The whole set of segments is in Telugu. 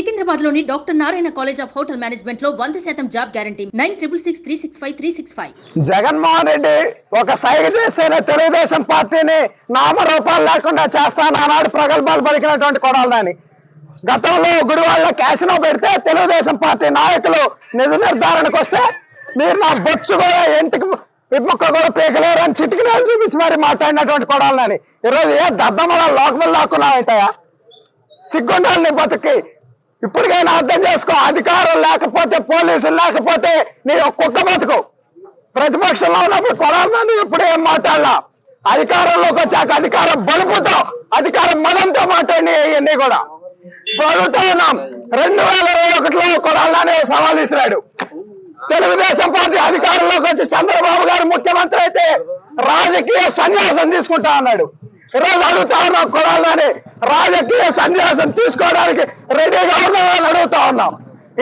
సికింద్రాబాద్ లోని doctor Narayana college of hotel management లో 100% జాబ్ గ్యారంటీ 966365 జగన్మోహన్ రెడ్డి ఒక సైగ చేస్తేనే తెలుగుదేశం పార్టీని నామరూపాలు లేకుండా చేస్తానన్నాడు ప్రగల్భాలు పలికినటువంటి కొడాలని. గతంలో గుడివాడలో క్యాసినో పెడితే తెలుగుదేశం పార్టీ నాయకులు నిజ నిర్ధారణకు వస్తే మీరు నా బొచ్చు కూడా ఇంటికి విప్పొక్క కూడా పీకలేరని చిటికినాలు చూపించి మరి మాట్లాడినటువంటి కొడాలని. ఈరోజు ఏ దద్దమ్మల లోకములు లాక్కున్నావుతాయా? సిగ్గుండాలని బతుకి ఇప్పటికైనా అర్థం చేసుకో. అధికారం లేకపోతే, పోలీసులు లేకపోతే నీ కుక్క బతుకు. ప్రతిపక్షంలో ఉన్నప్పుడు కొడాలని ఎప్పుడు ఏం మాట్లాడలా. అధికారంలోకి వచ్చాక అధికారం బలుపుతో, అధికారం మదంతో మాట్లాడి ఇవన్నీ కూడా అడుగుతా ఉన్నాం. 2021లో కొడాలని సవాల్ ఇసిరాడు. తెలుగుదేశం పార్టీ అధికారంలోకి వచ్చి చంద్రబాబు గారు ముఖ్యమంత్రి అయితే రాజకీయ సన్యాసం తీసుకుంటా అన్నాడు. ఈరోజు అడుగుతా ఉన్నాం, కొడాలని రాజకీయ సన్యాసం తీసుకోవడానికి రెడీగా ఉన్నామని అడుగుతా ఉన్నాం.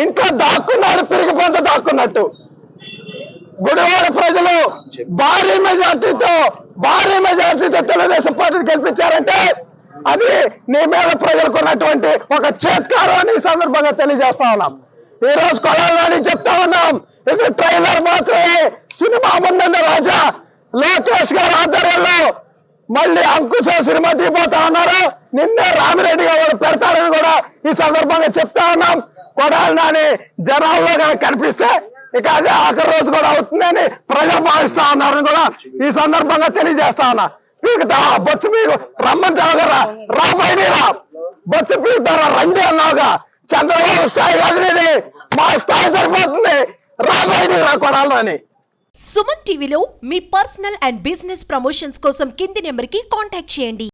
ఇంట్లో దాక్కున్నాడు, పిరిగి పొంత దాక్కున్నట్టు. గుడివాడ ప్రజలు భారీ మెజార్టీతో తెలుగుదేశం పార్టీని గెలిపించారంటే అది నీ మీద ప్రజలకు ఉన్నటువంటి ఒక చేత్కారం అని ఈ సందర్భంగా తెలియజేస్తా ఉన్నాం. ఈ రోజు కొడాలని చెప్తా ఉన్నాం, ఇది ట్రైలర్ మాత్రమే. సినిమా ముందున్న రాజా లోకేష్ గారి ఆధ్వర్యంలో మళ్ళీ అంకుశ సినిమా తీపోతా ఉన్నారు. నిన్నే రామిరెడ్డి గారు పెడతారని కూడా ఈ సందర్భంగా చెప్తా ఉన్నాం. కొడాలని జనాల్లో కనిపిస్తే ఇక అదే ఆఖరి రోజు కూడా అవుతుందని ప్రజలు భావిస్తా ఉన్నారని కూడా ఈ సందర్భంగా తెలియజేస్తా ఉన్నా. పీకుతా బొచ్చు పీకు రమ్మని తాగరా, రాబోయేరా బొచ్చు పీకుతారా రండి అన్నావుగా. చంద్రబాబు స్థాయి కాదు ఇది, మా స్థాయి సరిపోతుంది. రాబోయేరా కొడాలని. సుమన్ టీవీలో మీ పర్సనల్ అండ్ బిజినెస్ ప్రమోషన్స్ కోసం కింది నెంబర్కి కాంటాక్ట్ చేయండి.